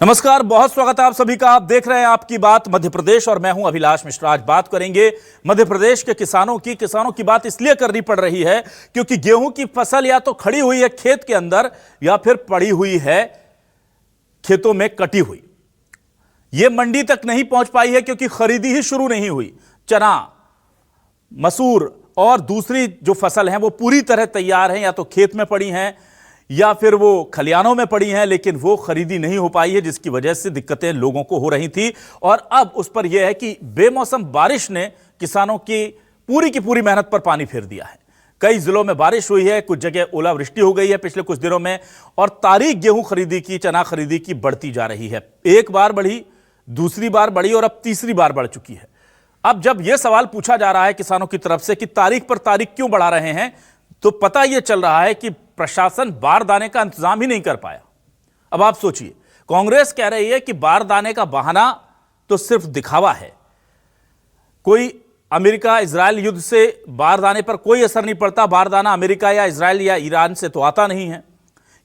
नमस्कार, बहुत स्वागत है आप सभी का। आप देख रहे हैं आपकी बात मध्य प्रदेश और मैं हूं अभिलाष मिश्रा। आज बात करेंगे मध्य प्रदेश के किसानों की बात इसलिए करनी पड़ रही है क्योंकि गेहूं की फसल या तो खड़ी हुई है खेत के अंदर या फिर पड़ी हुई है खेतों में कटी हुई। यह मंडी तक नहीं पहुंच पाई है क्योंकि खरीदी ही शुरू नहीं हुई। चना, मसूर और दूसरी जो फसल है वो पूरी तरह तैयार है, या तो खेत में पड़ी हैं या फिर वो खलियानों में पड़ी हैं, लेकिन वो खरीदी नहीं हो पाई है, जिसकी वजह से दिक्कतें लोगों को हो रही थी। और अब उस पर यह है कि बेमौसम बारिश ने किसानों की पूरी मेहनत पर पानी फेर दिया है। कई जिलों में बारिश हुई है, कुछ जगह ओलावृष्टि हो गई है पिछले कुछ दिनों में, और तारीख गेहूं खरीदी की, चना खरीदी की बढ़ती जा रही है। एक बार बढ़ी, दूसरी बार बढ़ी और अब तीसरी बार बढ़ चुकी है। अब जब यह सवाल पूछा जा रहा है किसानों की तरफ से कि तारीख पर तारीख क्यों बढ़ा रहे हैं, तो पता यह चल रहा है कि प्रशासन बारदाने का इंतजाम ही नहीं कर पाया। अब आप सोचिए, कांग्रेस कह रही है कि बारदाने का बहाना तो सिर्फ दिखावा है, कोई अमेरिका इजराइल युद्ध से बारदाने पर कोई असर नहीं पड़ता, बारदाना अमेरिका या इजराइल या ईरान से तो आता नहीं है।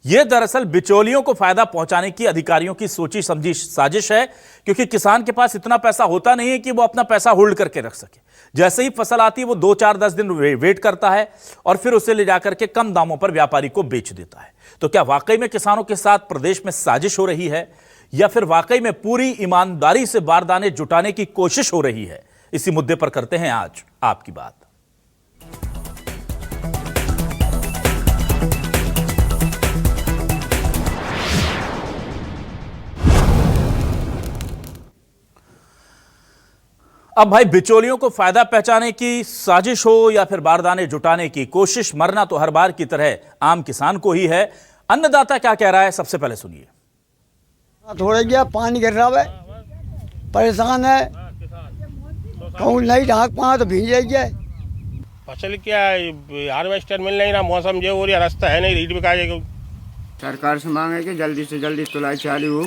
यह दरअसल बिचौलियों को फायदा पहुंचाने की अधिकारियों की सोची समझी साजिश है, क्योंकि किसान के पास इतना पैसा होता नहीं है कि वो अपना पैसा होल्ड करके रख सके। जैसे ही फसल आती है वो 2, 4, 10 दिन वेट करता है और फिर उसे ले जाकर के कम दामों पर व्यापारी को बेच देता है। तो क्या वाकई में किसानों के साथ प्रदेश में साजिश हो रही है, या फिर वाकई में पूरी ईमानदारी से बारदाने जुटाने की कोशिश हो रही है? इसी मुद्दे पर करते हैं आज आपकी बात। अब भाई, बिचौलियों को फायदा पहुंचाने की साजिश हो या फिर बारदाने जुटाने की कोशिश, मरना तो हर बार की तरह आम किसान को ही है। अन्नदाता क्या कह रहा है, सबसे पहले सुनिए। थोड़े गया पानी गिर रहा है, परेशान है, कहूँ नहीं ढाक पाए तो भीग जाइए। फसल क्या हार्वेस्टर मिल नहीं रहा, मौसम जो हो रहा, रास्ता है नहीं, रीट में का सरकार से मांगे कि जल्दी से जल्दी तुलाई चालू हो।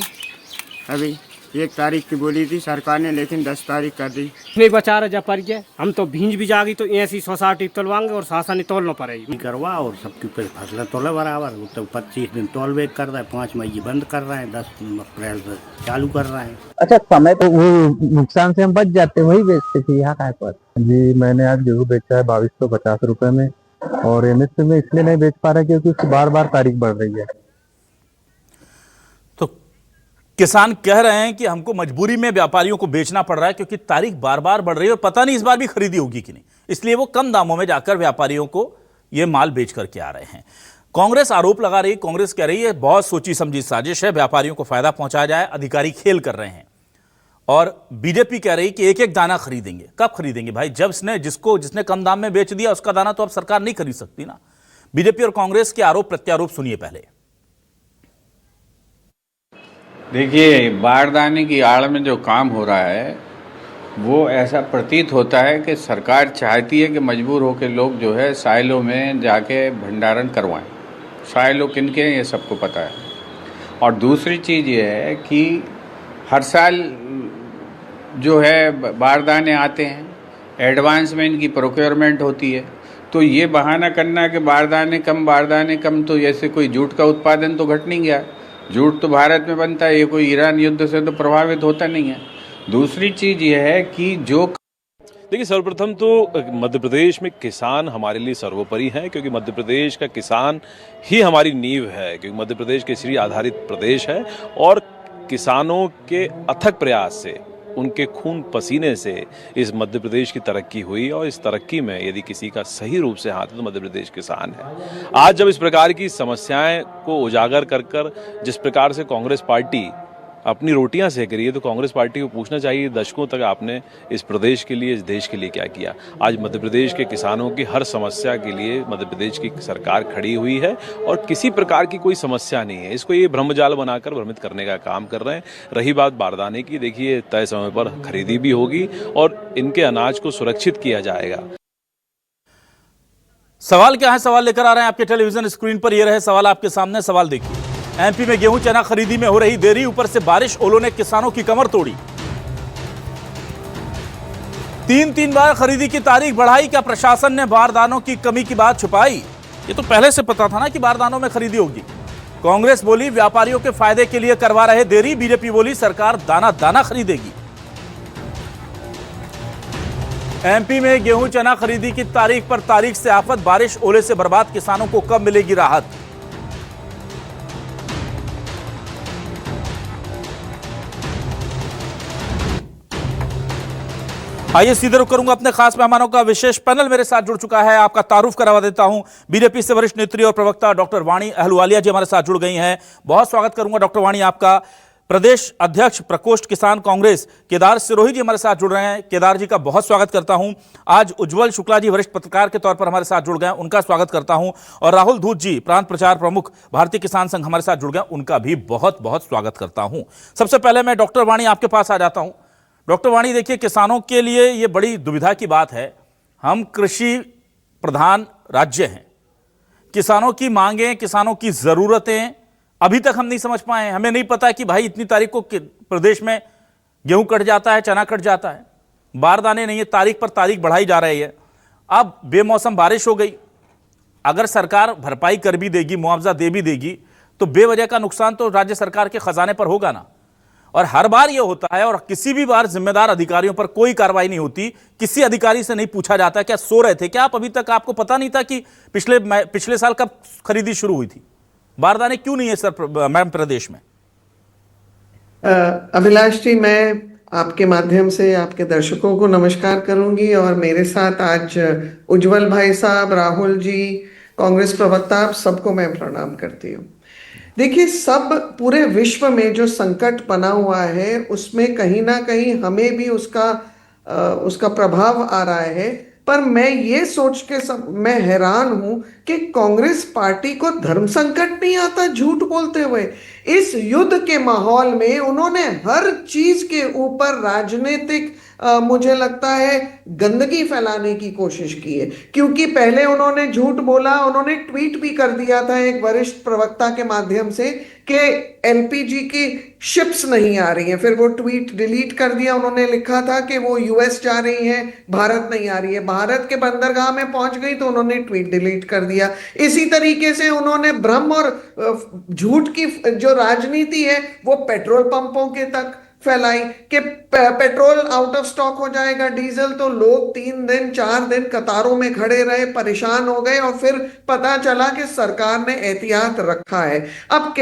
अभी 1 तारीख की बोली थी सरकार ने, लेकिन 10 तारीख कर दी। नहीं बचा रहे जब पर के हम तो भींज भी जागी तो ऐसी सोसाइटी तोलवाएंगे और शासन तोलना पड़ेगी करवा, और सबकी फसलें तोले बराबर। तो 25 दिन तोल बेच कर रहे हैं, 5 मई बंद कर रहे हैं, 10 अप्रैल से चालू कर रहे हैं। अच्छा, समय तो वो नुकसान से हम बच जाते, वही बेचते थे यहाँ काय पर। जी, मैंने आज गेहूँ बेचा है 2250 रुपए में, और एमएसपी में इसलिए नहीं बेच पा रहा क्योंकि उसकी बार बार तारीख बढ़ रही है। किसान कह रहे हैं कि हमको मजबूरी में व्यापारियों को बेचना पड़ रहा है क्योंकि तारीख बार बार बढ़ रही है और पता नहीं इस बार भी खरीदी होगी कि नहीं, इसलिए वो कम दामों में जाकर व्यापारियों को ये माल बेच करके आ रहे हैं। कांग्रेस आरोप लगा रही है, कांग्रेस कह रही है बहुत सोची समझी साजिश है, व्यापारियों को फायदा पहुंचाया जाए, अधिकारी खेल कर रहे हैं। और बीजेपी कह रही कि एक एक दाना खरीदेंगे। कब खरीदेंगे भाई? जब जिसने कम दाम में बेच दिया उसका दाना तो अब सरकार नहीं खरीद सकती ना। बीजेपी और कांग्रेस के आरोप प्रत्यारोप सुनिए पहले। देखिए, बारदाने की आड़ में जो काम हो रहा है वो ऐसा प्रतीत होता है कि सरकार चाहती है कि मजबूर होकर लोग जो है साइलों में जाके भंडारण करवाएं। साइलों किनके हैं ये सबको पता है। और दूसरी चीज़ ये है कि हर साल जो है बारदाने आते हैं, एडवांस में इनकी प्रोक्योरमेंट होती है, तो ये बहाना करना कि बारदाने कम, तो ऐसे कोई जूट का उत्पादन तो घट नहीं गया। जूट तो भारत में बनता है, ये कोई ईरान युद्ध से तो प्रभावित होता नहीं है। दूसरी चीज ये है कि जो देखिए, सर्वप्रथम तो मध्य प्रदेश में किसान हमारे लिए सर्वोपरि हैं, क्योंकि मध्य प्रदेश का किसान ही हमारी नींव है, क्योंकि मध्य प्रदेश कृषि आधारित प्रदेश है। और किसानों के अथक प्रयास से, उनके खून पसीने से इस मध्य प्रदेश की तरक्की हुई, और इस तरक्की में यदि किसी का सही रूप से हाथ है तो मध्य प्रदेश किसान है। आज जब इस प्रकार की समस्याएं को उजागर कर कर जिस प्रकार से कांग्रेस पार्टी अपनी रोटियां सेक रही है, तो कांग्रेस पार्टी को पूछना चाहिए दशकों तक आपने इस प्रदेश के लिए, इस देश के लिए क्या किया। आज मध्य प्रदेश के किसानों की हर समस्या के लिए मध्य प्रदेश की सरकार खड़ी हुई है और किसी प्रकार की कोई समस्या नहीं है। इसको ये भ्रमजाल बनाकर भ्रमित करने का काम कर रहे हैं। रही बात बारदाने की, देखिए तय समय पर खरीदी भी होगी और इनके अनाज को सुरक्षित किया जाएगा। सवाल क्या है, सवाल लेकर आ रहे हैं आपके टेलीविजन स्क्रीन पर। यह रहे सवाल आपके सामने। सवाल देखिए। एमपी में गेहूं चना खरीदी में हो रही देरी, ऊपर से बारिश ओलों ने किसानों की कमर तोड़ी। 3 बार खरीदी की तारीख बढ़ाई। क्या प्रशासन ने बारदानों की कमी की बात छुपाई? ये तो पहले से पता था ना कि बारदानों में खरीदी होगी। कांग्रेस बोली व्यापारियों के फायदे के लिए करवा रहे देरी, बीजेपी बोली सरकार दाना दाना खरीदेगी। एमपी में गेहूं चना खरीदी की तारीख पर तारीख से आफत, बारिश ओले से बर्बाद किसानों को कब मिलेगी राहत। आइए सीधे रुख करूंगा अपने खास मेहमानों का। विशेष पैनल मेरे साथ जुड़ चुका है, आपका तारुफ करवा देता हूं। बीजेपी से वरिष्ठ नेत्री और प्रवक्ता डॉक्टर वाणी अहलुवालिया जी हमारे साथ जुड़ गई हैं। बहुत स्वागत करूंगा डॉक्टर वाणी आपका। प्रदेश अध्यक्ष प्रकोष्ठ किसान कांग्रेस केदार सिरोही जी हमारे साथ जुड़ रहे हैं। केदार जी का बहुत स्वागत करता हूं। आज उज्जवल शुक्ला जी वरिष्ठ पत्रकार के तौर पर हमारे साथ जुड़ गए, उनका स्वागत करता हूं। और राहुल धूत जी प्रांत प्रचार प्रमुख भारतीय किसान संघ हमारे साथ जुड़ गए, उनका भी बहुत बहुत स्वागत करता हूं। सबसे पहले मैं डॉक्टर वाणी आपके पास आ जाता हूं। डॉक्टर वाणी, देखिए किसानों के लिए ये बड़ी दुविधा की बात है। हम कृषि प्रधान राज्य हैं, किसानों की मांगें, किसानों की ज़रूरतें अभी तक हम नहीं समझ पाए। हमें नहीं पता कि भाई इतनी तारीख को प्रदेश में गेहूं कट जाता है, चना कट जाता है, बारदाने नहीं है, तारीख पर तारीख बढ़ाई जा रही है। अब बेमौसम बारिश हो गई, अगर सरकार भरपाई कर भी देगी, मुआवजा दे भी देगी, तो बेवजह का नुकसान तो राज्य सरकार के खजाने पर होगा ना। और हर बार यह होता है, और किसी भी बार जिम्मेदार अधिकारियों पर कोई कार्रवाई नहीं होती। किसी अधिकारी से नहीं पूछा जाता क्या सो रहे थे क्या आप, अभी तक आपको पता नहीं था कि पिछले साल कब खरीदी शुरू हुई थी। बारदाने क्यों नहीं है सर मैम प्रदेश में? अभिलाष जी, मैं आपके माध्यम से आपके दर्शकों को नमस्कार करूंगी, और मेरे साथ आज उज्जवल भाई साहब, राहुल जी, कांग्रेस प्रवक्ता, आप सबको मैं प्रणाम करती हूँ। देखिए, सब पूरे विश्व में जो संकट बना हुआ है उसमें कहीं ना कहीं हमें भी उसका प्रभाव आ रहा है। पर मैं ये सोच के मैं हैरान हूं कि कांग्रेस पार्टी को धर्म संकट नहीं आता झूठ बोलते हुए। इस युद्ध के माहौल में उन्होंने हर चीज के ऊपर राजनीतिक मुझे लगता है गंदगी फैलाने की कोशिश की है। क्योंकि पहले उन्होंने झूठ बोला, उन्होंने ट्वीट भी कर दिया था एक वरिष्ठ प्रवक्ता के माध्यम से कि एलपीजी की शिप्स नहीं आ रही हैं, फिर वो ट्वीट डिलीट कर दिया। उन्होंने लिखा था कि वो यूएस जा रही हैं, भारत नहीं आ रही है। भारत के बंदरगाह में पहुंच गई तो उन्होंने ट्वीट डिलीट कर दिया। इसी तरीके से उन्होंने भ्रम और झूठ की जो राजनीति है वो पेट्रोल पंपों के तक फैलाई कि पेट्रोल आउट ऑफ स्टॉक हो जाएगा, डीजल, तो लोग 3 दिन 4 दिन कतारों में खड़े रहे, परेशान हो गए, और फिर पता चला कि सरकार ने एहतियात रखा है। अब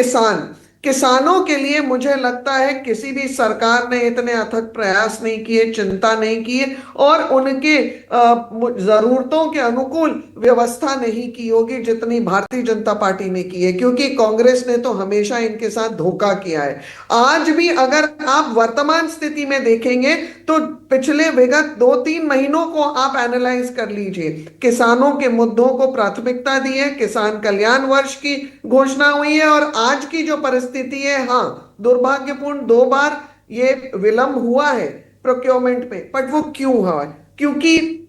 किसानों के लिए मुझे लगता है किसी भी सरकार ने इतने अथक प्रयास नहीं किए, चिंता नहीं की है, और उनके जरूरतों के अनुकूल व्यवस्था नहीं की होगी जितनी भारतीय जनता पार्टी ने की है। क्योंकि कांग्रेस ने तो हमेशा इनके साथ धोखा किया है। आज भी अगर आप वर्तमान स्थिति में देखेंगे तो पिछले विगत 2-3 महीनों को आप एनालाइज कर लीजिए, किसानों के मुद्दों को प्राथमिकता दी है, किसान कल्याण वर्ष की घोषणा हुई है, और आज की जो परिस्थिति है, हाँ दुर्भाग्यपूर्ण 2 बार ये विलंब हुआ है प्रोक्योरमेंट में। बट वो क्यों हुआ है? क्योंकि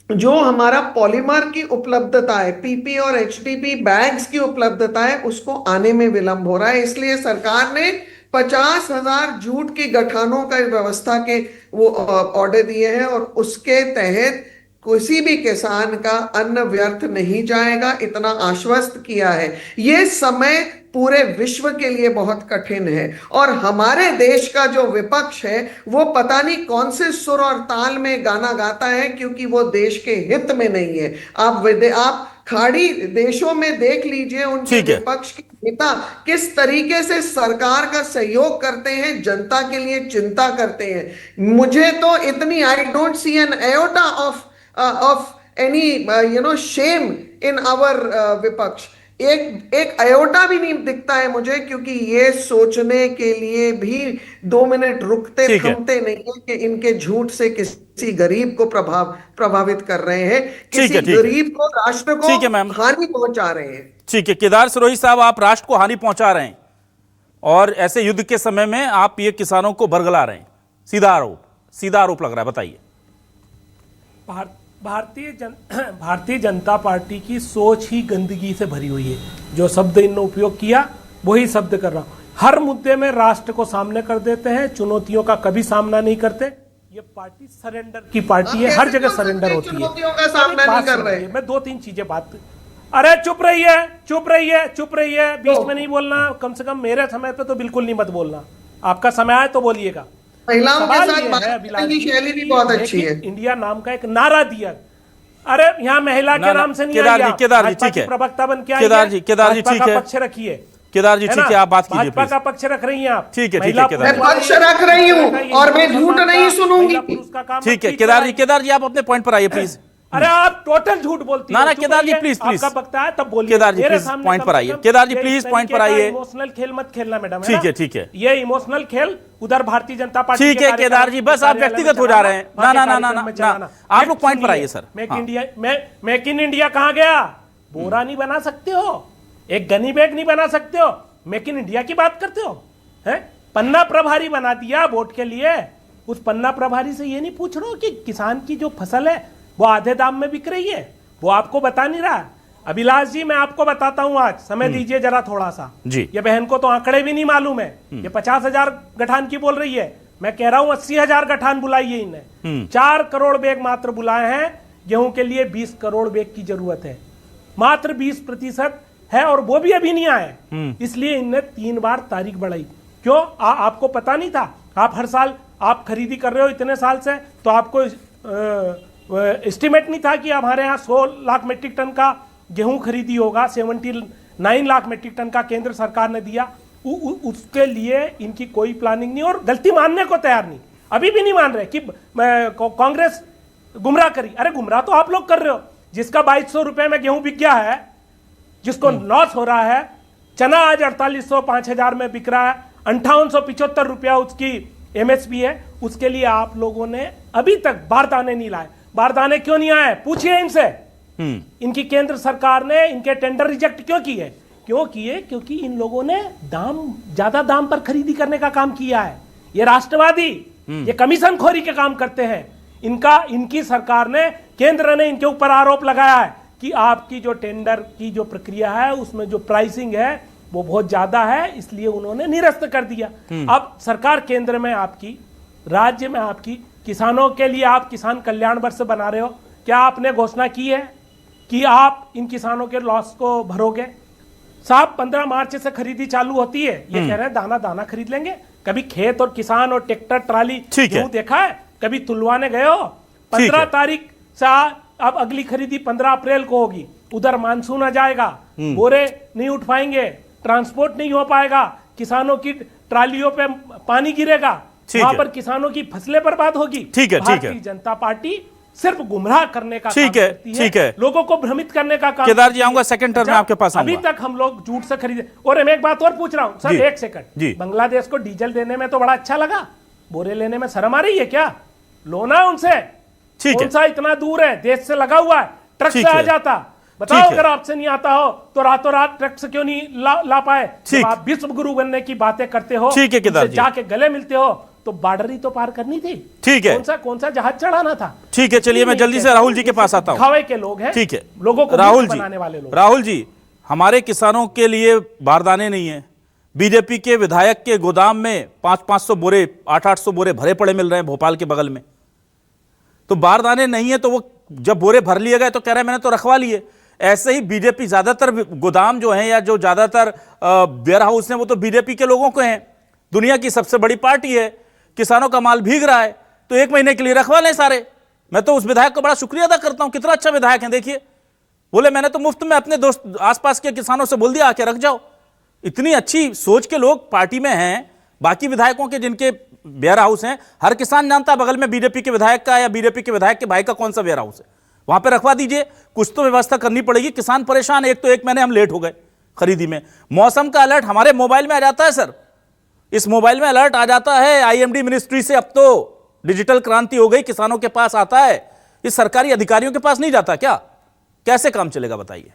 जो हमारा पॉलीमर की उपलब्धता है, पीपी और एचडीपी बैग्स की उपलब्धता है, उसको आने में विलंब हो रहा है। इसलिए सरकार ने 50,000 जूट की गठानों का व्यवस्था के वो ऑर्डर दिए हैं, और उसके तहत किसी भी किसान का अन्न व्यर्थ नहीं जाएगा, इतना आश्वस्त किया है। ये समय पूरे विश्व के लिए बहुत कठिन है, और हमारे देश का जो विपक्ष है वो पता नहीं कौन से सुर और ताल में गाना गाता है, क्योंकि वो देश के हित में नहीं है। आप खाड़ी देशों में देख लीजिए, उनके विपक्ष के नेता किस तरीके से सरकार का सहयोग करते हैं, जनता के लिए चिंता करते हैं। मुझे तो इतनी I don't see an iota of any shame in our विपक्ष। एक अयोटा भी नहीं दिखता है मुझे, क्योंकि ये सोचने के लिए भी 2 मिनट रुकते थमते नहीं है कि इनके झूठ से किसी गरीब को प्रभावित कर रहे हैं, किसी गरीब को, राष्ट्र को हानि पहुंचा रहे हैं। ठीक है केदार सिरोही साहब, आप राष्ट्र को हानि पहुंचा रहे हैं, और ऐसे युद्ध के समय में आप ये किसानों को बरगला रहे हैं। सीधा आरोप लग रहा है, बताइए। भारतीय जनता पार्टी की सोच ही गंदगी से भरी हुई है। जो शब्द इन्होंने उपयोग किया वही शब्द कर रहा हूं। हर मुद्दे में राष्ट्र को सामने कर देते हैं, चुनौतियों का कभी सामना नहीं करते। ये पार्टी सरेंडर की पार्टी है, हर जगह सरेंडर होती है। का सामना नहीं कर रहे। मैं 2-3 चीजें बात अरे चुप रहिए, चुप रहिए, चुप रहिए, बीच में नहीं बोलना। कम से कम मेरे समय पे तो बिल्कुल नहीं मत बोलना। आपका समय आए तो बोलिएगा। महिलाओं के सवाल साथ ये बात है, करने की शैली भी बहुत अच्छी है। इंडिया नाम का एक नारा दिया। अरे यहाँ महिला के नाम से नहीं आइए आप। केदार जी भाजपा ठीक की है, प्रवक्ता बन के केदार जी भाजपा ठीक का है, पक्ष रखिए। केदार जी ठीक है, आप बात कीजिए भाजपा प्लीज। का पक्ष रख रही हैं आप। ठीक है, महिला केदार जी। मैं पक्ष रख रही हूँ और मैं झूठ नहीं सुनूंगी। ठीक है केदार जी आप अपने पॉइंट पर आइए प्लीज। अरे आप टोटल झूठ बोलती ना केदार जी प्लीज आपका वक्त है तब बोलिए। केदार जी प्लीज पॉइंट पर आइए। केदार जी प्लीज पॉइंट पर आइए। इमोशनल खेल मत खेलना मैडम। ठीक है ठीक है, ये इमोशनल खेल उधर भारतीय जनता पार्टी ठीक है केदार जी, बस आप व्यक्तिगत हो जा रहे हैं। ना ना ना ना ना, आप लोग पॉइंट पर आइए सर। मेक इन इंडिया कहाँ गया? बोरा नहीं बना सकते हो, एक गनी बैग नहीं बना सकते हो, मेक इन इंडिया की बात करते हो। हैं पन्ना प्रभारी बना दिया वोट के लिए। उस पन्ना प्रभारी से ये नहीं पूछ रहे हो कि किसान की जो फसल है वो आधे दाम में बिक रही है, वो आपको बता नहीं रहा। अभिलाष जी मैं आपको बताता हूं, आज समय दीजिए जरा थोड़ा सा जी। ये बहन को तो आंकड़े भी नहीं मालूम है। ये 50,000 गठान की बोल रही है, मैं कह रहा हूं 80,000 गठान बुलाई है इन्हें। 4 करोड़ बैग मात्र बुलाए हैं। गेहूं के लिए 20 करोड़ बैग की जरूरत है, मात्र 20% है और वो भी अभी नहीं आए। इसलिए इनने 3 बार तारीख बढ़ाई। क्यों? आपको पता नहीं था? आप हर साल आप खरीदी कर रहे हो इतने साल से, तो आपको एस्टिमेट नहीं था कि हमारे यहाँ 100 लाख मीट्रिक टन का गेहूं खरीदी होगा। 79 लाख मीट्रिक टन का केंद्र सरकार ने दिया। उसके लिए इनकी कोई प्लानिंग नहीं और गलती मानने को तैयार नहीं। अभी भी नहीं मान रहे कि कांग्रेस गुमराह करी। अरे गुमराह तो आप लोग कर रहे हो। जिसका 2200 रुपए में गेहूं बिक गया है, जिसको लॉस हो रहा है, चना आज 4800 5000 में बिक रहा है, 5875 रुपया उसकी एमएसपी है, उसके लिए आप लोगों ने अभी तक बारदाने नहीं लाए। बारदाने क्यों नहीं आए? पूछिए इनसे। इनकी केंद्र सरकार ने इनके टेंडर रिजेक्ट क्यों किए? क्योंकि इन लोगों ने ज्यादा दाम पर खरीदी करने का काम किया है। ये राष्ट्रवादी, ये कमीशन खोरी के काम करते हैं। इनकी सरकार ने, केंद्र ने इनके ऊपर आरोप लगाया है कि आपकी जो टेंडर की जो प्रक्रिया है उसमें जो प्राइसिंग है वो बहुत ज्यादा है, इसलिए उन्होंने निरस्त कर दिया। अब सरकार केंद्र में आपकी, राज्य में आपकी, किसानों के लिए आप किसान कल्याण वर्ष बना रहे हो। क्या आपने घोषणा की है कि आप इन किसानों के लॉस को भरोगे? साहब 15 मार्च से खरीदी चालू होती है, ये कह रहे हैं दाना दाना खरीद लेंगे। कभी खेत और किसान और ट्रैक्टर ट्राली गेहूं देखा है? कभी तुलवाने गए हो? 15 तारीख से अब अगली खरीदी 15 अप्रैल को होगी। उधर मानसून आ जाएगा, बोरे नहीं उठ पाएंगे, ट्रांसपोर्ट नहीं हो पाएगा, किसानों की ट्रालियों पे पानी गिरेगा, वहां पर किसानों की फसलें बर्बाद होगी। भारतीय जनता पार्टी सिर्फ गुमराह करने का काम करती है, लोगों को भ्रमित करने का काम। केदार जी आऊंगा सेकंड टर्म में आपके पास आऊंगा। अभी तक हम लोग झूठ से खरीदे। और मैं एक बात और पूछ रहा हूं सर, एक सेकंड। बांग्लादेश को डीजल देने में तो बड़ा अच्छा लगा, बोरे लेने में शर्म आ रही है क्या? लो ना उनसे, कौन सा इतना दूर है, देश से लगा हुआ है, ट्रक से आ जाता। बताओ अगर आपसे नहीं आता हो तो रातों रात ट्रक से क्यों नहीं ला पाए? जब आप विश्व गुरु बनने की बातें करते हो, जाके गले मिलते हो, तो बॉर्डर ही तो पार करनी थी। ठीक है, कौन सा जहाज चढ़ाना था? ठीक है, चलिए मैं जल्दी से राहुल जी के पास आता हूं। खावे के लोग हैं, ठीक है, लोगों को बनाने वाले लोग। राहुल जी, हमारे किसानों के लिए बारदाने नहीं है। बीजेपी के विधायक के गोदाम में 500-500 बोरे, 800-800 बोरे भरे पड़े मिल रहे हैं भोपाल के बगल में। तो बारदाने नहीं है तो वो जब बोरे भर लिए गए तो कह रहे हैं मैंने तो रखवा लिए। ऐसे ही बीजेपी ज्यादातर गोदाम जो हैं या जो ज्यादातर वेयर हाउस हैं वो तो बीजेपी के लोगों को हैं। दुनिया की सबसे बड़ी पार्टी है, किसानों का माल भीग रहा है तो 1 महीने के लिए रखवा लें सारे। मैं तो उस विधायक को बड़ा शुक्रिया अदा करता हूं, कितना अच्छा विधायक है। देखिए, बोले मैंने तो मुफ्त में अपने दोस्त आसपास के किसानों से बोल दिया आके रख जाओ। इतनी अच्छी सोच के लोग पार्टी में हैं। बाकी विधायकों के जिनके वेयर हाउस हैं, हर किसान जानता है बगल में बीजेपी के विधायक का या बीजेपी के विधायक के भाई का कौन सा वेयर हाउस है, वहां पे रखवा दीजिए। कुछ तो व्यवस्था करनी पड़ेगी, किसान परेशान। एक तो 1 महीने हम लेट हो गए खरीदी में। मौसम का अलर्ट हमारे मोबाइल में आ जाता है सर, इस मोबाइल में अलर्ट आ जाता है आईएमडी मिनिस्ट्री से। अब तो डिजिटल क्रांति हो गई, किसानों के पास आता है, इस सरकारी अधिकारियों के पास नहीं जाता क्या? कैसे काम चलेगा बताइए?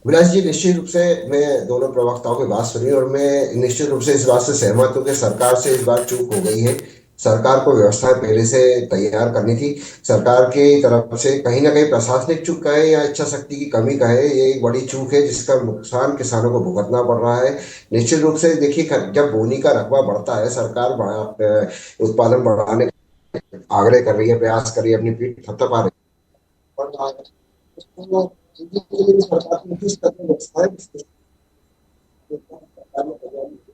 विलास जी, निश्चित रूप से मैं दोनों प्रवक्ताओं की बात सुनी और मैं निश्चित रूप से इस बात से सहमत हूं कि सरकार से इस बार चूक हो गई है। सरकार को व्यवस्थाएं पहले से तैयार करनी थी। सरकार की तरफ से कहीं ना कहीं प्रशासनिक चूक कहे या इच्छा शक्ति की कमी कहे, ये एक बड़ी चूक है जिसका नुकसान किसानों को भुगतना पड़ रहा है। निश्चित रूप से देखिए, जब बोनी का रकबा बढ़ता है, सरकार उत्पादन बढ़ाने आग्रह कर रही है, प्रयास कर रही है, अपनी पीठ थपथपा रही है। तो इसके लिए सरकार को किस तरह व्यवस्था है, सरकार ने तैयारी की।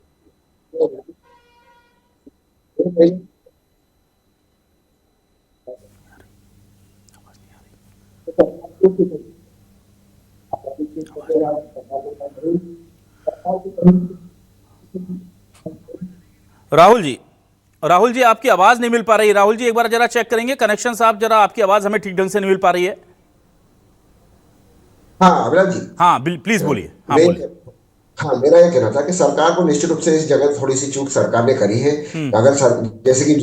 राहुल जी आपकी आवाज नहीं मिल पा रही। राहुल जी एक बार जरा चेक करेंगे कनेक्शन साहब, जरा आपकी आवाज हमें ठीक ढंग से नहीं मिल पा रही है। हाँ अभिलाष जी, हाँ प्लीज बोलिए। हाँ मैं बोलिए। हाँ मेरा ये कहना था कि सरकार को निश्चित रूप से इस जगह थोड़ी सी चूक सरकार ने करी है। अगर जैसे कि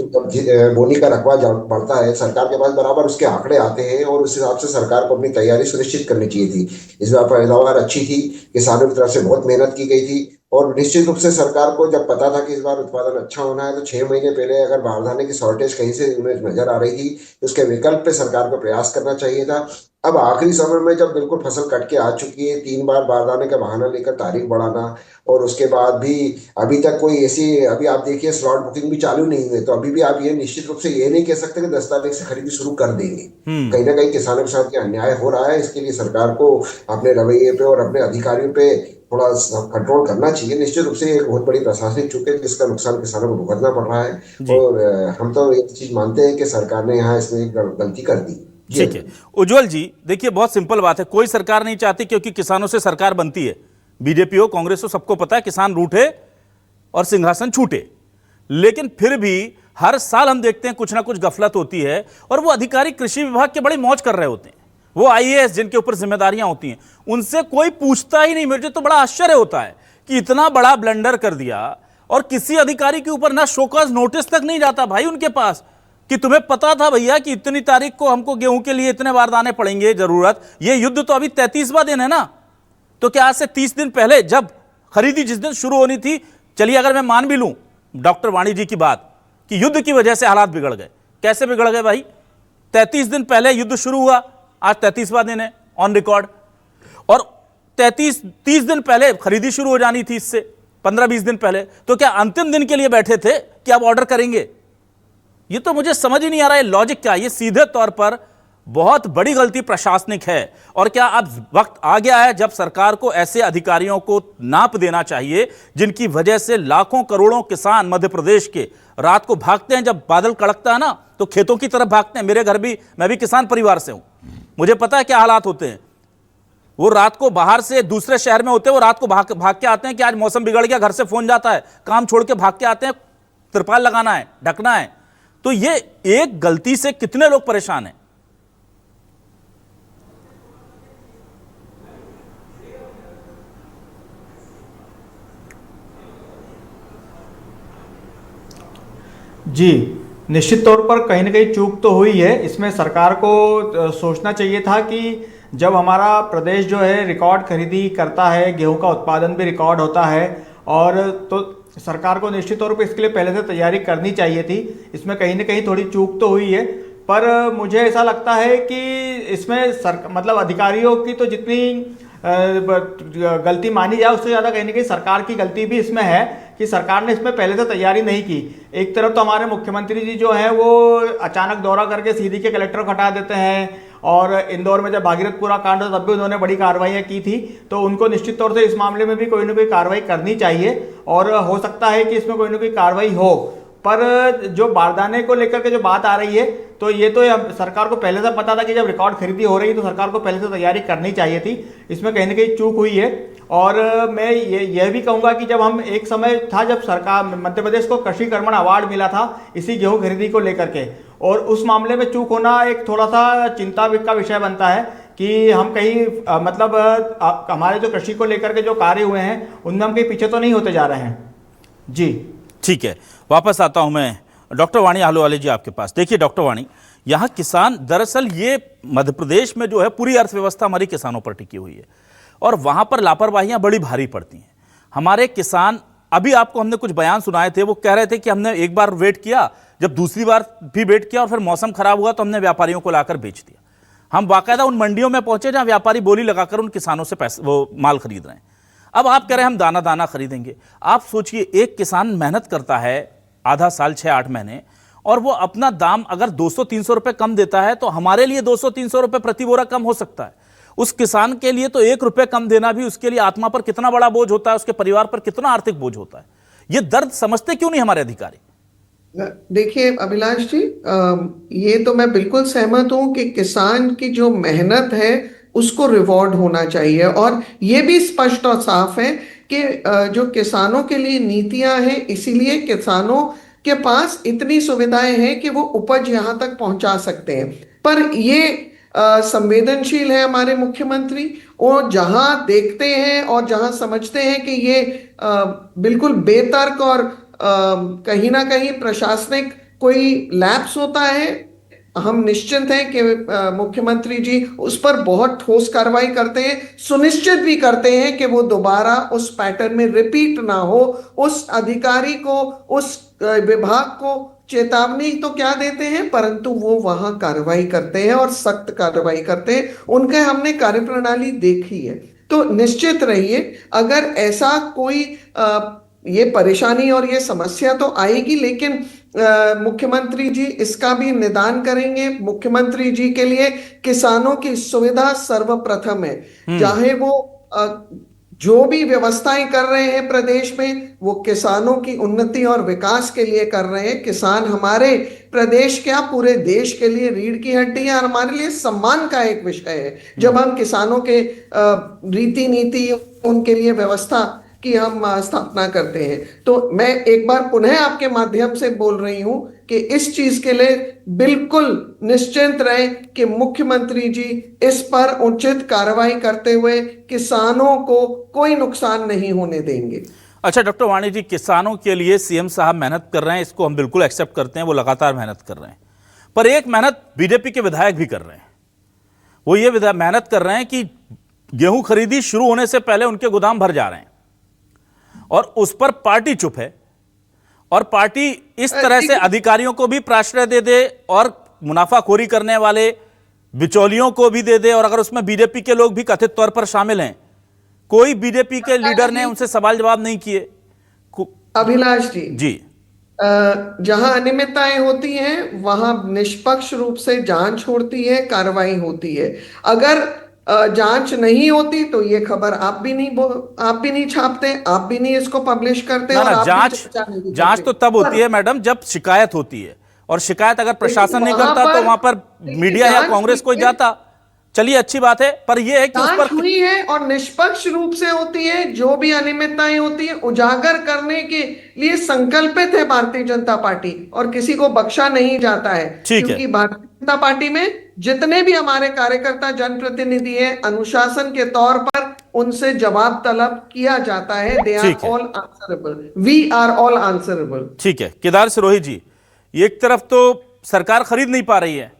बोनी का रकबा बढ़ता है, सरकार के पास बराबर उसके आंकड़े आते हैं और उस हिसाब से सरकार को अपनी तैयारी सुनिश्चित करनी चाहिए थी। इस बार पैदावार अच्छी थी, किसानों की तरफ से बहुत मेहनत की गई थी और निश्चित रूप से सरकार को जब पता था कि इस बार उत्पादन अच्छा होना है तो 6 महीने पहले अगर बारदाने की शॉर्टेज कहीं से उन्हें नजर आ रही थी तो उसके विकल्प पे सरकार को प्रयास करना चाहिए था। अब आखिरी समय में जब बिल्कुल फसल कट के आ चुकी है, 3 बार बारदाने का बहाना लेकर तारीख बढ़ाना और उसके बाद भी अभी तक कोई ऐसी, अभी आप देखिए स्लॉट बुकिंग भी चालू नहीं हुई, तो अभी भी आप ये निश्चित रूप से ये नहीं कह सकते कि 10 तारीख से खरीदी शुरू कर देंगे। कहीं ना कहीं किसानों के साथ ये अन्याय हो रहा है। इसके लिए सरकार को अपने रवैये पे और अपने अधिकारियों पे थोड़ा कंट्रोल करना चाहिए। निश्चित रूप से एक बहुत बड़ी प्रशासनिक चूक है जिसका नुकसान किसानों को भुगतना पड़ रहा है और हम तो ये चीज मानते हैं कि सरकार ने यहाँ इसमें एक गलती कर दी। ठीक है उज्जवल जी, देखिए बहुत सिंपल बात है, कोई सरकार नहीं चाहती क्योंकि किसानों से सरकार बनती है। बीजेपी हो कांग्रेस हो सबको पता है किसान रूठे और सिंहासन छूटे, लेकिन फिर भी हर साल हम देखते हैं कुछ ना कुछ गफलत होती है और वो अधिकारी कृषि विभाग के बड़ी मौज कर रहे होते हैं। वो आईएएस जिनके ऊपर जिम्मेदारियां होती हैं उनसे कोई पूछता ही नहीं। मुझे तो बड़ा आश्चर्य होता है कि इतना बड़ा ब्लंडर कर दिया और किसी अधिकारी के ऊपर ना शोकॉज नोटिस तक नहीं जाता भाई उनके पास कि तुम्हें पता था भैया कि इतनी तारीख को हमको गेहूं के लिए इतने बारदाने पड़ेंगे जरूरत। ये युद्ध तो अभी 33वां दिन है ना, तो क्या आज से 30 दिन पहले जब खरीदी जिस दिन शुरू होनी थी, चलिए अगर मैं मान भी लूं डॉक्टर वाणी जी की बात कि युद्ध की वजह से हालात बिगड़ गए, कैसे बिगड़ गए भाई? 33 दिन पहले युद्ध शुरू हुआ, आज 33वां दिन है ऑन रिकॉर्ड, और 30 दिन पहले खरीदी शुरू हो जानी थी, इससे 15-20 दिन पहले। तो क्या अंतिम दिन के लिए बैठे थे कि आप ऑर्डर करेंगे? ये तो मुझे समझ ही नहीं आ रहा है लॉजिक क्या है। ये सीधे तौर पर बहुत बड़ी गलती प्रशासनिक है। और क्या अब वक्त आ गया है जब सरकार को ऐसे अधिकारियों को नाप देना चाहिए जिनकी वजह से लाखों करोड़ों किसान मध्य प्रदेश के रात को भागते हैं, जब बादल कड़कता है ना तो खेतों की तरफ भागते हैं। मेरे घर भी, मैं भी किसान परिवार से हूं, मुझे पता है क्या हालात होते हैं। वो रात को बाहर से दूसरे शहर में होते हैं, वो रात को भाग के आते हैं कि आज मौसम बिगड़ गया, घर से फोन जाता है, काम छोड़ के भाग के आते हैं, तिरपाल लगाना है, ढकना है। तो ये एक गलती से कितने लोग परेशान हैं। जी निश्चित तौर पर कहीं ना कहीं चूक तो हुई है। इसमें सरकार को सोचना चाहिए था कि जब हमारा प्रदेश जो है रिकॉर्ड खरीदी करता है, गेहूं का उत्पादन भी रिकॉर्ड होता है, और तो सरकार को निश्चित तौर पर इसके लिए पहले से तैयारी करनी चाहिए थी। इसमें कहीं ना कहीं थोड़ी चूक तो हुई है, पर मुझे ऐसा लगता है कि इसमें मतलब अधिकारियों की तो जितनी गलती मानी जाए उससे ज़्यादा कहीं ना कहीं सरकार की गलती भी इसमें है कि सरकार ने इसमें पहले से तैयारी नहीं की। एक तरफ तो हमारे मुख्यमंत्री जी जो हैं वो अचानक दौरा करके सीधी के कलेक्टर को हटा देते हैं, और इंदौर में जब भागीरथपुरा कांड था तब भी उन्होंने बड़ी कार्रवाइयाँ की थी। तो उनको निश्चित तौर से इस मामले में भी कोई ना कोई कार्रवाई करनी चाहिए, और हो सकता है कि इसमें कोई ना कोई कार्रवाई हो। पर जो बारदाने को लेकर के जो बात आ रही है, तो ये तो सरकार को पहले से पता था कि जब रिकॉर्ड खरीदी हो रही है तो सरकार को पहले से तैयारी करनी चाहिए थी। इसमें कहीं ना कहीं चूक हुई है। और मैं यह भी कहूँगा कि जब हम एक समय था जब सरकार मध्य प्रदेश को कृषि कर्मण अवार्ड मिला था इसी गेहूँ खरीदी को लेकर के, और उस मामले में चूक होना एक थोड़ा सा चिंता का विषय बनता है कि हम कहीं मतलब हमारे जो कृषि को लेकर के जो कार्य हुए हैं उनमें हम कहीं पीछे तो नहीं होते जा रहे हैं। जी ठीक है, वापस आता हूं मैं डॉक्टर वाणी आहलूवालिया जी आपके पास। देखिए डॉक्टर वाणी, यहाँ किसान, दरअसल ये मध्य प्रदेश में जो है पूरी अर्थव्यवस्था हमारी किसानों पर टिकी हुई है और वहां पर लापरवाहियां बड़ी भारी पड़ती हैं। हमारे किसान, अभी आपको हमने कुछ बयान सुनाए थे, वो कह रहे थे कि हमने एक बार वेट किया, जब दूसरी बार भी वेट किया और फिर मौसम खराब हुआ तो हमने व्यापारियों को लाकर बेच दिया। हम बाकायदा उन मंडियों में पहुंचे जहां व्यापारी बोली लगाकर उन किसानों से पैसे वो माल खरीद रहे हैं। अब आप कह रहे हैं हम दाना दाना खरीदेंगे। आप सोचिए, एक किसान मेहनत करता है आधा साल 6-8 महीने, और वो अपना दाम अगर 200-300 रुपए कम देता है तो हमारे लिए 200-300 रुपए प्रति बोरा कम हो सकता है, उस किसान के लिए तो 1 रुपए कम देना भी उसके लिए आत्मा पर कितना बड़ा बोझ होता है, उसके परिवार पर कितना आर्थिक बोझ होता है। ये दर्द समझते क्यों नहीं हमारे अधिकारी? देखिए अभिलाष जी, ये तो मैं बिल्कुल सहमत हूं कि किसान की जो मेहनत है उसको रिवॉर्ड होना चाहिए, और ये भी स्पष्ट और साफ है कि जो किसानों के लिए नीतियां हैं, इसीलिए किसानों के पास इतनी सुविधाएं हैं कि वो उपज यहां तक पहुंचा सकते हैं। पर ये संवेदनशील है हमारे मुख्यमंत्री, और जहां देखते हैं और जहां समझते हैं कि ये बिल्कुल बेतर्क और कहीं ना कहीं प्रशासनिक कोई लैप्स होता है, हम निश्चिंत हैं कि मुख्यमंत्री जी उस पर बहुत ठोस कार्रवाई करते हैं, सुनिश्चित भी करते हैं कि वो दोबारा उस पैटर्न में रिपीट ना हो। उस अधिकारी को, उस विभाग को चेतावनी तो क्या देते हैं, परंतु वो वहां कार्रवाई करते हैं और सख्त कार्रवाई करते हैं। उनके हमने कार्यप्रणाली देखी है। तो निश्चित रहिए, अगर ऐसा कोई ये परेशानी और ये समस्या तो आएगी, लेकिन मुख्यमंत्री जी इसका भी निदान करेंगे। मुख्यमंत्री जी के लिए किसानों की सुविधा सर्वप्रथम है। चाहे वो जो भी व्यवस्थाएं कर रहे हैं प्रदेश में, वो किसानों की उन्नति और विकास के लिए कर रहे हैं। किसान हमारे प्रदेश क्या, पूरे देश के लिए रीढ़ की हड्डी है, और हमारे लिए सम्मान का एक विषय है जब हम किसानों के रीति नीति, उनके लिए व्यवस्था की हम स्थापना करते हैं। तो मैं एक बार पुनः आपके माध्यम से बोल रही हूं कि इस चीज के लिए बिल्कुल निश्चिंत रहें कि मुख्यमंत्री जी इस पर उचित कार्रवाई करते हुए किसानों को कोई नुकसान नहीं होने देंगे। अच्छा डॉक्टर वाणी जी, किसानों के लिए सीएम साहब मेहनत कर रहे हैं, इसको हम बिल्कुल एक्सेप्ट करते हैं, वो लगातार मेहनत कर रहे हैं। पर एक मेहनत बीजेपी के विधायक भी कर रहे हैं। वो ये मेहनत कर रहे हैं कि गेहूं खरीदी शुरू होने से पहले उनके गोदाम भर जा रहे हैं, और उस पर पार्टी चुप है, और पार्टी इस तरह से अधिकारियों को भी प्राश्रय दे दे और मुनाफाखोरी करने वाले बिचौलियों को भी दे दे, और अगर उसमें बीजेपी के लोग भी कथित तौर पर शामिल हैं, कोई बीजेपी के लीडर ने उनसे सवाल जवाब नहीं किए। अभिलाष जी, जहां अनियमितताएं होती हैं वहां निष्पक्ष रूप से जांच होती है, कार्रवाई होती है। अगर जांच नहीं होती तो ये खबर आप भी नहीं छापते, आप भी नहीं इसको पब्लिश करते। ना, और ना, जांच तो तब होती है मैडम जब शिकायत होती है, और शिकायत अगर प्रशासन नहीं करता तो वहां पर मीडिया या कांग्रेस कोई जाता। चलिए अच्छी बात है, पर यह है कि उस पर हुई है और निष्पक्ष रूप से होती है। जो भी अनियमितताएं होती है उजागर करने के लिए संकल्पित है भारतीय जनता पार्टी, और किसी को बख्शा नहीं जाता है। क्योंकि भारतीय जनता पार्टी में जितने भी हमारे कार्यकर्ता, जनप्रतिनिधि है, अनुशासन के तौर पर उनसे जवाब तलब किया जाता है। They are all answerable, we are all answerable. ठीक है केदार सिरोही जी, एक तरफ तो सरकार खरीद नहीं पा रही है,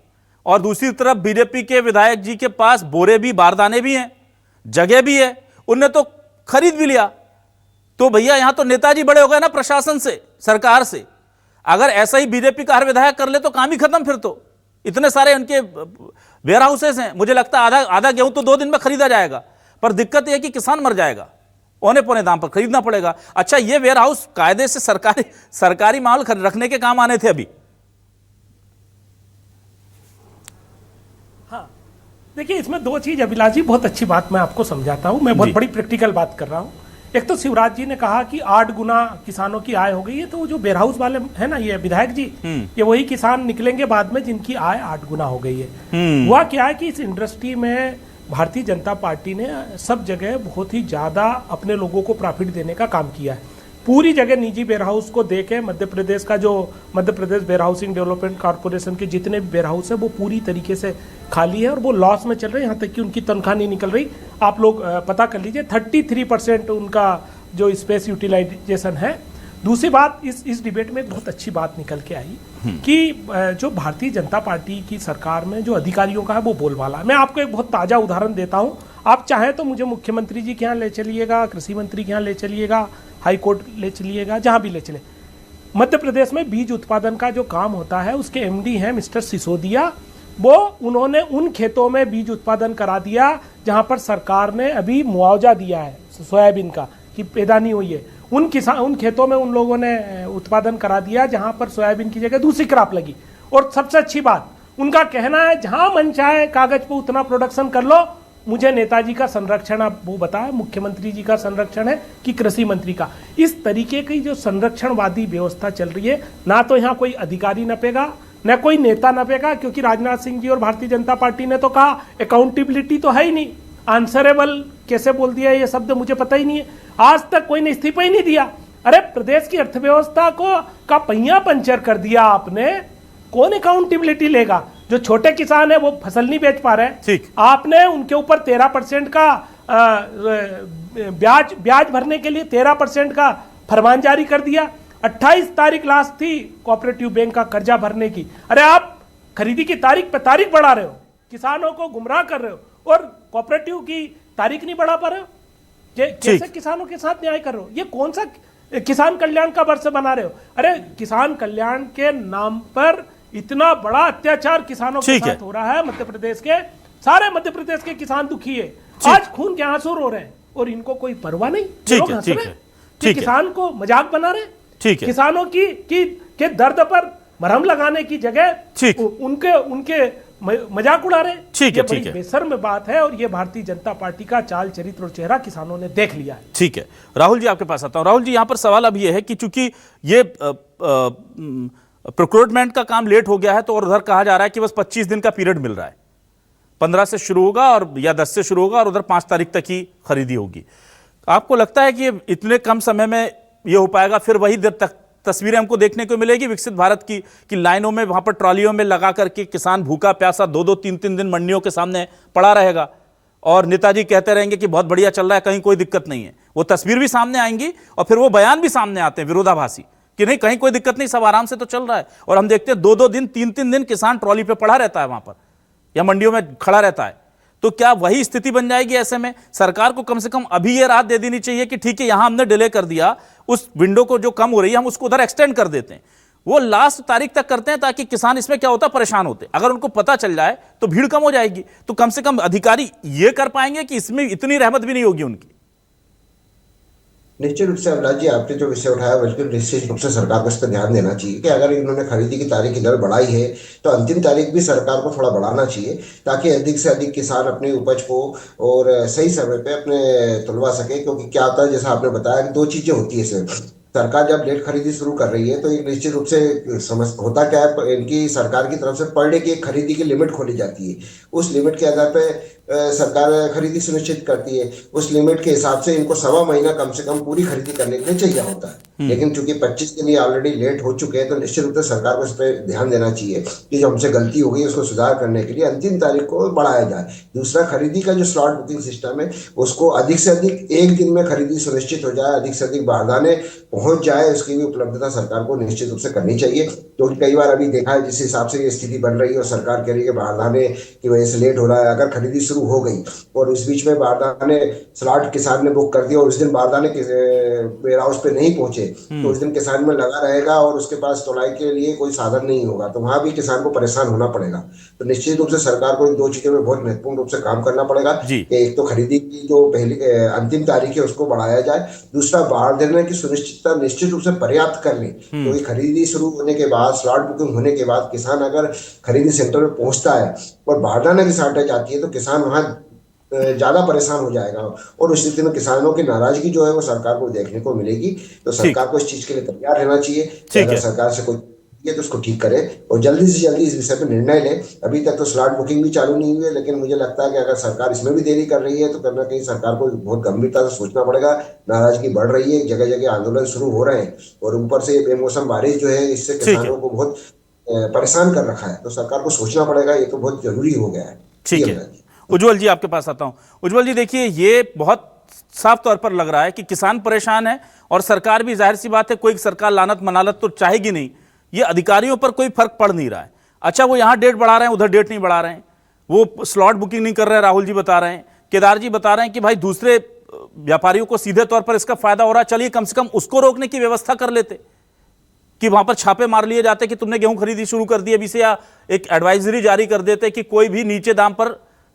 और दूसरी तरफ बीजेपी के विधायक जी के पास बोरे भी, बारदाने भी हैं, जगह भी है, उनने तो खरीद भी लिया। तो भैया यहां तो नेताजी बड़े हो गए ना प्रशासन से, सरकार से। अगर ऐसा ही बीजेपी का हर विधायक कर ले तो काम ही खत्म। फिर तो इतने सारे उनके वेयर हाउसेस हैं, मुझे लगता है आधा गेहूं तो 2 दिन में खरीदा जाएगा। पर दिक्कत यह है कि किसान मर जाएगा, औने पौने दाम पर खरीदना पड़ेगा। अच्छा, ये वेयर हाउस कायदे से सरकारी माल रखने के काम आने थे अभी। हाँ देखिए, इसमें 2 चीज अभिलाष जी, बहुत अच्छी बात मैं आपको समझाता हूं। मैं बहुत बड़ी प्रैक्टिकल बात कर रहा हूं। एक तो शिवराज जी ने कहा कि 8 गुना किसानों की आय हो गई है, तो जो वेयर हाउस वाले है ना, ये विधायक जी, ये वही किसान निकलेंगे बाद में जिनकी आय 8 गुना हो गई है। हुआ क्या है कि इस इंडस्ट्री में भारतीय जनता पार्टी ने सब जगह बहुत ही ज्यादा अपने लोगों को प्रॉफिट देने का काम किया है। पूरी जगह निजी वेयर हाउस को देके मध्य प्रदेश का जो Madhya Pradesh where housing development corporation के जितने भी वेयर हाउस है वो पूरी तरीके से खाली है, और वो लॉस में चल रहे हैं। यहाँ तक कि उनकी तनख्वाह नहीं निकल रही। आप लोग पता कर लीजिए, 33% उनका जो स्पेस यूटिलाइजेशन है। दूसरी बात, इस डिबेट में बहुत अच्छी बात निकल के आई कि जो भारतीय जनता पार्टी की सरकार में जो अधिकारियों का है वो बोलबाला। मैं आपको एक बहुत ताज़ा उदाहरण देता हूँ। आप चाहें तो मुझे मुख्यमंत्री जी के यहाँ ले चलिएगा, कृषि मंत्री के यहाँ ले चलिएगा, हाई कोर्ट ले चलिएगा, जहाँ भी ले चले। मध्य प्रदेश में बीज उत्पादन का जो काम होता है उसके एमडी हैं मिस्टर सिसोदिया। वो उन्होंने उन खेतों में बीज उत्पादन करा दिया जहाँ पर सरकार ने अभी मुआवजा दिया है सोयाबीन का कि पैदा नहीं हुई है। उन खेतों में उन लोगों ने उत्पादन करा दिया जहाँ पर सोयाबीन की जगह दूसरी क्रॉप लगी। और सबसे अच्छी बात, उनका कहना है जहाँ मन चाहे कागज पे उतना प्रोडक्शन कर लो, मुझे नेताजी का संरक्षण, आप वो बताया, मुख्यमंत्री जी का संरक्षण है कि कृषि मंत्री का। इस तरीके की जो संरक्षणवादी व्यवस्था चल रही है, ना तो यहाँ कोई अधिकारी नपेगा, न कोई नेता नपेगा, क्योंकि राजनाथ सिंह जी और भारतीय जनता पार्टी ने तो कहा अकाउंटेबिलिटी तो है ही नहीं। आंसरेबल कैसे बोल दिया ये शब्द मुझे पता ही नहीं है। आज तक कोई ने इस्तीफा ही नहीं दिया। अरे प्रदेश की अर्थव्यवस्था का पहिया पंचर कर दिया आपने, कौन अकाउंटेबिलिटी लेगा? जो छोटे किसान है वो फसल नहीं बेच पा रहे हैं, ठीक, आपने उनके ऊपर 13% का ब्याज भरने के लिए 13% का फरमान जारी कर दिया। 28 तारीख लास्ट थी कोऑपरेटिव बैंक का कर्जा भरने की। अरे आप खरीदी की तारीख पे तारीख बढ़ा रहे हो, किसानों को गुमराह कर रहे हो और कोऑपरेटिव की तारीख नहीं बढ़ा पा रहे हो। कैसे किसानों के साथ न्याय कर रहे हो? ये कौन सा किसान कल्याण का वर्ष बना रहे हो? अरे किसान कल्याण के नाम पर इतना बड़ा अत्याचार किसानों के साथ हो रहा है। मध्य प्रदेश के सारे मध्य प्रदेश के किसान दुखी है, आज खून के आंसू रो रहे हैं और इनको कोई परवाह नहीं। किसान को मजाक बना रहे, किसानों के दर्द पर मरहम लगाने की जगह उनके मजाक उड़ा रहे। ठीक है, बेशर्म बात है और ये भारतीय जनता पार्टी का चाल चरित्र और चेहरा किसानों ने देख लिया है। ठीक है, राहुल जी आपके पास आता हूं। राहुल जी, यहां पर सवाल अब ये है कि चूंकि ये प्रोक्योरमेंट का काम लेट हो गया है, तो और उधर कहा जा रहा है कि बस 25 दिन का पीरियड मिल रहा है, 15 से शुरू होगा और या 10 से शुरू होगा और उधर 5 तारीख तक ही खरीदी होगी। आपको लगता है कि इतने कम समय में ये हो पाएगा? फिर वही देर तक तस्वीरें हमको देखने को मिलेगी विकसित भारत की लाइनों में, वहां पर ट्रॉलियों में लगा करके किसान भूखा प्यासा 2-2, 3-3 दिन मंडियों के सामने पड़ा रहेगा और नेताजी कहते रहेंगे कि बहुत बढ़िया चल रहा है, कहीं कोई दिक्कत नहीं है। वो तस्वीर भी सामने आएंगी और फिर वो बयान भी सामने आते हैं विरोधाभासी कि नहीं, कहीं कोई दिक्कत नहीं, सब आराम से तो चल रहा है। और हम देखते हैं 2-2 दिन, 3-3 दिन किसान ट्रॉली पे पड़ा रहता है वहां पर या मंडियों में खड़ा रहता है। तो क्या वही स्थिति बन जाएगी? ऐसे में सरकार को कम से कम अभी ये राहत दे देनी चाहिए कि ठीक है, यहां हमने डिले कर दिया, उस विंडो को जो कम हो रही है हम उसको उधर एक्सटेंड कर देते हैं, वो लास्ट तारीख तक करते हैं, ताकि किसान इसमें क्या होता परेशान होते। अगर उनको पता चल जाए तो भीड़ कम हो जाएगी, तो कम से कम अधिकारी ये कर पाएंगे कि इसमें इतनी रहमत भी नहीं होगी उनकी। निश्चित रूप से अभिलाष जी, आपने जो विषय उठाया बिल्कुल निश्चित रूप से सरकार को इस पर ध्यान देना चाहिए कि अगर इन्होंने खरीदी की तारीख इधर बढ़ाई है तो अंतिम तारीख भी सरकार को थोड़ा बढ़ाना चाहिए, ताकि अधिक से अधिक किसान अपनी उपज को और सही समय पे अपने तुलवा सके। क्योंकि क्या होता है, जैसा आपने बताया कि 2 चीजें होती है इसमें। सरकार जब लेट खरीदी शुरू कर रही है तो ये निश्चित रूप से समझ होता क्या है, इनकी सरकार की तरफ से पर डे की एक खरीदी की लिमिट खोली जाती है। उस लिमिट के आधार पे सरकार खरीदी सुनिश्चित करती है। उस लिमिट के हिसाब से इनको 1.25 महीना कम से कम पूरी खरीदी करने के लिए चाहिए होता है। लेकिन चूंकि 25 दिन ये ऑलरेडी लेट हो चुके हैं, तो निश्चित रूप से सरकार को इस पर ध्यान देना चाहिए कि जो हमसे गलती हो गई उसको सुधार करने के लिए अंतिम तारीख को बढ़ाया जाए। दूसरा, खरीदी का जो स्लॉट बुकिंग सिस्टम है उसको अधिक से अधिक 1 दिन में खरीदी सुनिश्चित हो जाए, अधिक से अधिक बारदाने पहुंच जाए, उसकी भी उपलब्धता सरकार को निश्चित रूप से करनी चाहिए। क्योंकि कई बार अभी देखा है जिस हिसाब से ये स्थिति बन रही है और सरकार कह रही है कि बारदाने की वजह से लेट हो रहा है। अगर खरीदी शुरू हो गई और इस बीच में बारदाने स्लॉट किसान ने बुक कर दिया और उस दिन बारदाने वेयर हाउस पे नहीं पहुंचे, तो उस दिन किसान में लगा रहेगा और उसके पास तोलाई के लिए कोई साधन नहीं होगा, तो वहां भी किसान को परेशान होना पड़ेगा। तो निश्चित रूप से सरकार को इन 2 चीजों में बहुत महत्वपूर्ण रूप से काम करना पड़ेगा कि एक तो खरीदी की जो पहली अंतिम तारीख है उसको बढ़ाया जाए, दूसरा बारदाने की सुनिश्चितता निश्चित रूप से पर्याप्त कर ले। क्योंकि खरीदी शुरू होने के बाद, स्लॉट बुकिंग होने के बाद किसान अगर खरीदी सेंटर में पहुंचता है और बारदाने की शॉर्टेज आती है तो किसान वहां ज्यादा परेशान हो जाएगा और उस स्थिति में किसानों की नाराजगी जो है वो सरकार को देखने को मिलेगी। तो सरकार को इस चीज के लिए तैयार रहना चाहिए। अगर सरकार से कोई तो उसको ठीक करे और जल्दी से जल्दी इस विषय पर निर्णय ले। अभी तक तो स्लॉट बुकिंग भी चालू नहीं हुई है, लेकिन मुझे लगता है कि अगर सरकार इसमें भी देरी कर रही है तो कहीं ना कहीं सरकार को बहुत गंभीरता से सोचना पड़ेगा। नाराजगी बढ़ रही है, जगह जगह आंदोलन शुरू हो रहे हैं और ऊपर से बेमौसम बारिश जो है इससे किसानों को बहुत परेशान कर रखा है। तो सरकार को सोचना पड़ेगा, ये तो बहुत जरूरी हो गया है। ठीक है, उज्जवल जी आपके पास आता हूं। उज्जवल जी, देखिए ये बहुत साफ तौर पर लग रहा है कि किसान परेशान है और सरकार भी, जाहिर सी बात है, कोई सरकार लानत मनालत तो चाहेगी नहीं, ये अधिकारियों पर कोई फर्क पड़ नहीं रहा है। अच्छा, वो यहां डेट बढ़ा रहे हैं, उधर डेट नहीं बढ़ा रहे हैं, वो स्लॉट बुकिंग नहीं कर रहे हैं, राहुल जी बता रहे हैं, केदार जी बता रहे हैं कि भाई दूसरे व्यापारियों को सीधे तौर पर इसका फायदा हो रहा है, चलिए कम से कम उसको रोकने की व्यवस्था कर लेते कि वहां पर छापे मार लिए जाते कि तुमने गेहूं खरीदी शुरू कर दी अभी से, या एक एडवाइजरी जारी कर देते कि कोई भी नीचे दाम पर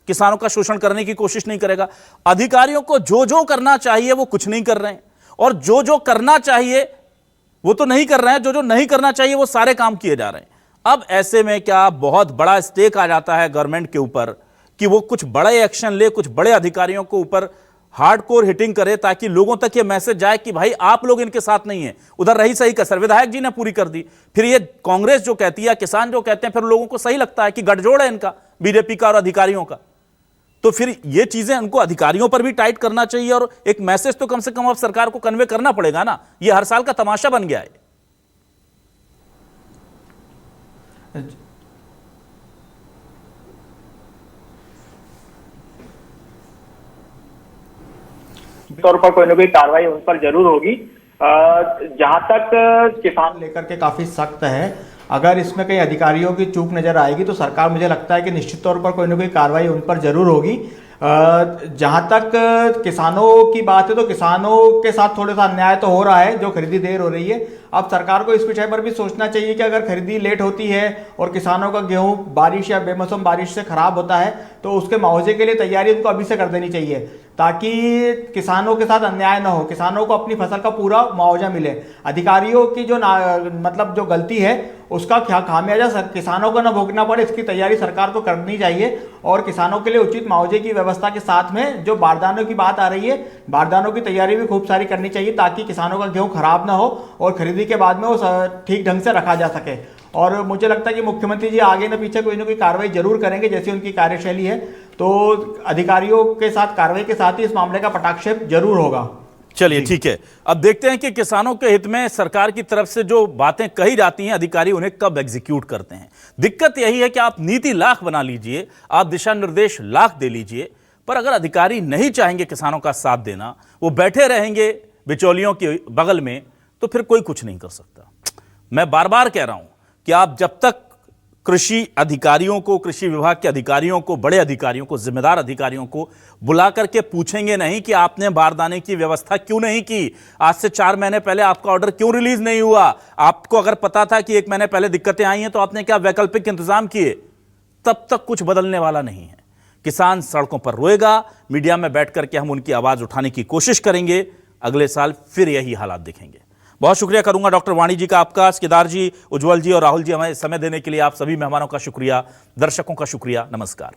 किसानों का शोषण करने की कोशिश नहीं करेगा। अधिकारियों को जो जो करना चाहिए वो कुछ नहीं कर रहे हैं और जो जो करना चाहिए वो तो नहीं कर रहे हैं, जो जो नहीं करना चाहिए वो सारे काम किए जा रहे हैं। अब ऐसे में क्या बहुत बड़ा स्टेक आ जाता है गवर्नमेंट के ऊपर कि वो कुछ बड़े एक्शन ले, कुछ बड़े अधिकारियों को ऊपर हार्डकोर हिटिंग करे, ताकि लोगों तक ये मैसेज जाए कि भाई आप लोग इनके साथ नहीं है। उधर रही सही कसर विधायक जी ने पूरी कर दी, फिर ये कांग्रेस जो कहती है, किसान जो कहते हैं, फिर लोगों को सही लगता है कि गठजोड़ है इनका, बीजेपी का और अधिकारियों का। तो फिर ये चीजें उनको अधिकारियों पर भी टाइट करना चाहिए और एक मैसेज तो कम से कम अब सरकार को कन्वे करना पड़ेगा ना। ये हर साल का तमाशा बन गया है। तौर पर कोई ना कोई कार्रवाई उन पर जरूर होगी। जहां तक किसान लेकर के काफी सख्त है। अगर इसमें कई अधिकारियों की चूक नजर आएगी तो सरकार, मुझे लगता है कि निश्चित तौर पर कोई ना कोई कार्रवाई उन पर जरूर होगी। जहां तक किसानों की बात है तो किसानों के साथ थोड़ा सा अन्याय तो हो रहा है, जो खरीदी देर हो रही है। अब सरकार को इस विषय पर भी सोचना चाहिए कि अगर खरीदी लेट होती है और किसानों का गेहूं बारिश या बेमौसम बारिश से खराब होता है तो उसके मुआवजे के लिए तैयारी उनको अभी से कर देनी चाहिए, ताकि किसानों के साथ अन्याय न हो, किसानों को अपनी फसल का पूरा मुआवजा मिले। अधिकारियों की जो मतलब जो गलती है उसका खामियाजा किसानों को न भोगना पड़े, इसकी तैयारी सरकार को करनी चाहिए। और किसानों के लिए उचित मुआवजे की व्यवस्था के साथ में जो बारदानों की बात आ रही है, बारदानों की तैयारी भी खूब सारी करनी चाहिए, ताकि किसानों का गेहूं खराब ना हो और खरीदी के बाद में वो ठीक ढंग से रखा जा सके। और मुझे लगता है कि मुख्यमंत्री जी आगे न पीछे कोई ना कोई कार्रवाई जरूर करेंगे, जैसी उनकी कार्यशैली है। तो अधिकारियों के साथ कार्रवाई के साथ ही इस मामले का पटाक्षेप जरूर होगा। चलिए ठीक है, अब देखते हैं कि किसानों के हित में सरकार की तरफ से जो बातें कही जाती हैं, अधिकारी उन्हें कब एग्जीक्यूट करते हैं। दिक्कत यही है कि आप नीति लाख बना लीजिए, आप दिशा निर्देश लाख दे लीजिए, पर अगर अधिकारी नहीं चाहेंगे किसानों का साथ देना, वो बैठे रहेंगे बिचौलियों के बगल में, तो फिर कोई कुछ नहीं कर सकता। मैं बार बार कह रहा हूं कि आप जब तक कृषि अधिकारियों को, कृषि विभाग के अधिकारियों को, बड़े अधिकारियों को, जिम्मेदार अधिकारियों को बुला करके पूछेंगे नहीं कि आपने बारदाने की व्यवस्था क्यों नहीं की, आज से 4 महीने पहले आपका ऑर्डर क्यों रिलीज नहीं हुआ, आपको अगर पता था कि 1 महीने पहले दिक्कतें आई हैं तो आपने क्या वैकल्पिक इंतजाम किए, तब तक कुछ बदलने वाला नहीं है। किसान सड़कों पर रोएगा, मीडिया में बैठ करके हम उनकी आवाज उठाने की कोशिश करेंगे, अगले साल फिर यही हालात दिखेंगे। बहुत शुक्रिया करूंगा डॉक्टर वाणी जी का, आपका, केदार जी, उज्जवल जी और राहुल जी, हमें समय देने के लिए आप सभी मेहमानों का शुक्रिया, दर्शकों का शुक्रिया, नमस्कार।